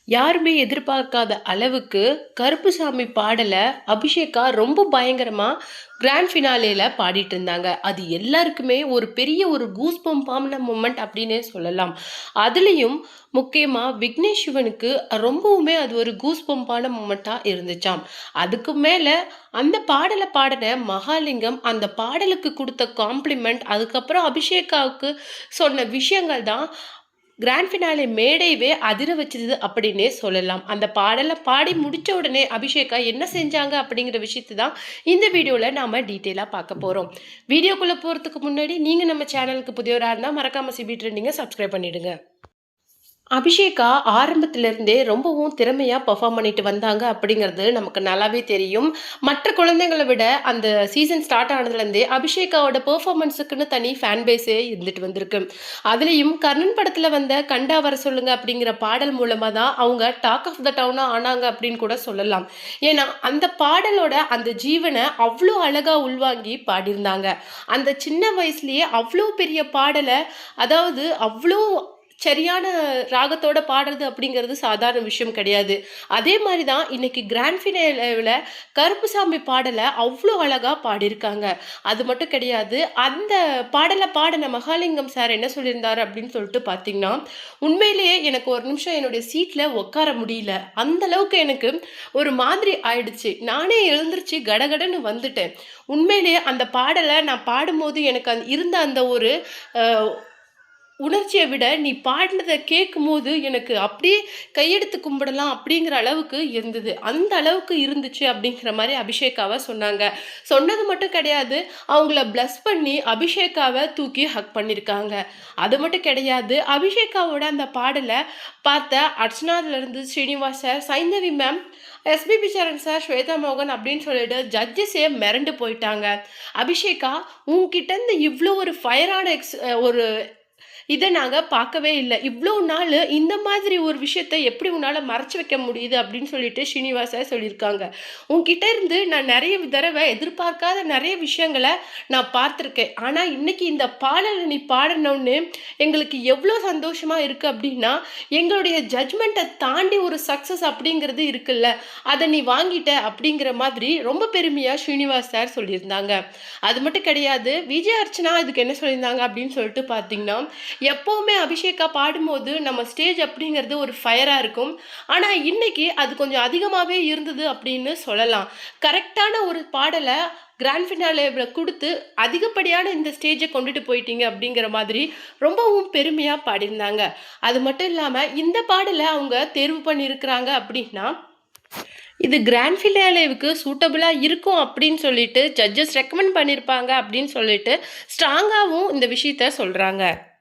யாருமே எதிர்பார்க்காத அளவுக்கு கருப்புசாமி பாடல அபிஷேகா ரொம்ப பயங்கரமா கிராண்ட் ஃபினாலேல பாடிட்டு இருந்தாங்க. அது எல்லாருக்குமே ஒரு பெரிய ஒரு கூஸ் பம்பான மூமெண்ட் அப்படின்னே சொல்லலாம். அதுலயும் முக்கியமா விக்னேஷ் சிவனுக்கு ரொம்பவுமே அது ஒரு கூஸ் பம்பான மூமெண்ட்டா இருந்துச்சாம். அதுக்கு மேல அந்த பாடல பாடின மகாலிங்கம் அந்த பாடலுக்கு கொடுத்த காம்ப்ளிமெண்ட், அதுக்கப்புறம் அபிஷேகாவுக்கு சொன்ன விஷயங்கள் தான் கிராண்ட் ஃபினாலே மேடையவே அதிர வச்சது அப்படின்னே சொல்லலாம். அந்த பாடல பாடி முடிச்ச உடனே அபிஷேகா என்ன செஞ்சாங்க அப்படிங்கிற விஷயத்த தான் இந்த வீடியோல நாம டீட்டெயிலா பார்க்க போறோம். வீடியோக்குள்ள போறதுக்கு முன்னாடி நீங்க நம்ம சேனலுக்கு புதியவரா இருந்தா மறக்காம சிபி ட்ரெண்டிங்க சப்ஸ்கிரைப் பண்ணிடுங்க. அபிஷேகா ஆரம்பத்திலிருந்தே ரொம்பவும் திறமையா பெர்ஃபார்ம் பண்ணிட்டு வந்தாங்க அப்படிங்கிறது நமக்கு நல்லாவே தெரியும். மற்ற குழந்தைங்கள விட அந்த சீசன் ஸ்டார்ட் ஆனதுலேருந்தே அபிஷேகாவோட பெர்ஃபார்மன்ஸுக்குன்னு தனி ஃபேன் பேஸே இருந்துட்டு வந்திருக்கு. அதுலயும் கர்ணன் படத்துல வந்த "கண்டா வர சொல்லுங்க" அப்படிங்கிற பாடல் மூலமா தான் அவங்க டாக் ஆஃப் த டவுனா ஆனாங்க அப்படின்னு கூட சொல்லலாம். ஏன்னா அந்த பாடலோட அந்த ஜீவனை அவ்வளோ அழகா உள்வாங்கி பாடியிருந்தாங்க. அந்த சின்ன வயசுலயே அவ்வளோ பெரிய பாடலை, அதாவது அவ்வளோ சரியான ராகத்தோட பாடுறது அப்படிங்கிறது சாதாரண விஷயம் கிடையாது. அதே மாரி தான் இன்னைக்கு கிராண்ட் ஃபினாலேல கருப்புசாமி பாடல அவ்ளோ அழகா பாடியிருக்காங்க. அது மட்டும் கிடையாது. அந்த பாடல பாடுன மகாலிங்கம் சார் என்ன சொல்லியிருந்தாரு அப்படின்னு சொல்லிட்டு பார்த்தீங்கன்னா, உண்மையிலேயே எனக்கு ஒரு நிமிஷம் என்னுடைய சீட்ல உட்கார முடியல. அந்த அளவுக்கு எனக்கு ஒரு மாதிரி ஆயிடுச்சு. நானே எழுந்திருச்சு கடகடன்னு வந்துட்டேன். உண்மையிலேயே அந்த பாடல நான் பாடும்போது எனக்கு இருந்த அந்த ஒரு அ உணர்ச்சிய விட, நீ பாடுனத கேட்கும்போது, எனக்கு அப்படியே கையெடுத்து கும்பிடலாம் அப்படிங்கிற அளவுக்கு இருந்தது. அந்த அளவுக்கு இருந்துச்சு அப்படிங்கிற மாரி அபிஷேகாவ சொன்னாங்க. சொன்னது மட்டும் கிடையாது, அவங்கள பிளஸ் பண்ணி அபிஷேகாவ தூக்கி ஹக் பண்ணியிருக்காங்க. அது மட்டும் கிடையாது, அபிஷேகாவோட அந்த பாடல பார்த்த அர்ச்சனாலருந்து Srinivas sir, Saindhavi ma'am, SPB Charan sir, Shweta மோகன் அப்படின்னு சொல்லிட்டு ஜட்ஜஸே மிரண்டு போயிட்டாங்க. அபிஷேகா, உன்கிட்ட இருந்து இவ்ளோ ஒரு ஃபயரான ஒரு இத நாங்க பார்க்கவே இல்ல. இவ்ளோ நாளு இந்த மாதிரி ஒரு விஷயத்த எப்படி உன்னால மறைச்சு வைக்க முடியுது? அப்படின்னு சொல்லிட்டு ஸ்ரீனிவாசா சொல்லியிருக்காங்க. உன்கிட்ட இருந்து நான் நெறைய தடவ எதிர்பார்க்காத நெறைய விஷயங்கள நான் பார்த்துருக்கேன். ஆனா இன்னைக்கு இந்த பாடல நீ பாடுனோனே எங்களுக்கு எவ்ளோ சந்தோஷமா இருக்கு அப்படின்னா, எங்களுடைய ஜட்ஜ்மெண்ட்ட தாண்டி ஒரு சக்சஸ் அப்படிங்கிறது இருக்குல்ல, அத நீ வாங்கிட்ட அப்படிங்கிற மாதிரி ரொம்ப பெருமையா ஸ்ரீனிவாஸ் சார் சொல்லியிருந்தாங்க. அது மட்டும் கிடையாது, விஜய் அர்ச்சனா இதுக்கு என்ன சொல்லியிருந்தாங்க அப்படின்னு சொல்லிட்டு பார்த்தீங்கன்னா, எப்பவுமே அபிஷேகா பாடும்போது நம்ம ஸ்டேஜ் அப்படிங்கிறது ஒரு ஃபயரா இருக்கும். ஆனா இன்னைக்கு அது கொஞ்சம் அதிகமாவே இருந்தது அப்படின்னு சொல்லலாம். கரெக்ட்டான ஒரு பாடல கிராண்ட் ஃபினாலேல குடுத்து அதிகப்படியான இந்த ஸ்டேஜ கொண்டுட்டு போயிட்டீங்க அப்படிங்கிற மாதிரி ரொம்பவும் பெருமையா பாடியிருந்தாங்க. அது மட்டும் இல்லாம இந்த பாடல அவங்க தேர்வு பண்ணியிருக்கிறாங்க அப்படின்னா, இது கிராண்ட் ஃபினாலேவுக்கு சூட்டபிளா இருக்கும் அப்படின்னு சொல்லிட்டு ஜட்ஜஸ் ரெக்கமெண்ட் பண்ணியிருப்பாங்க அப்படின்னு சொல்லிட்டு ஸ்ட்ராங்காவும் இந்த விஷயத்த சொல்றாங்க.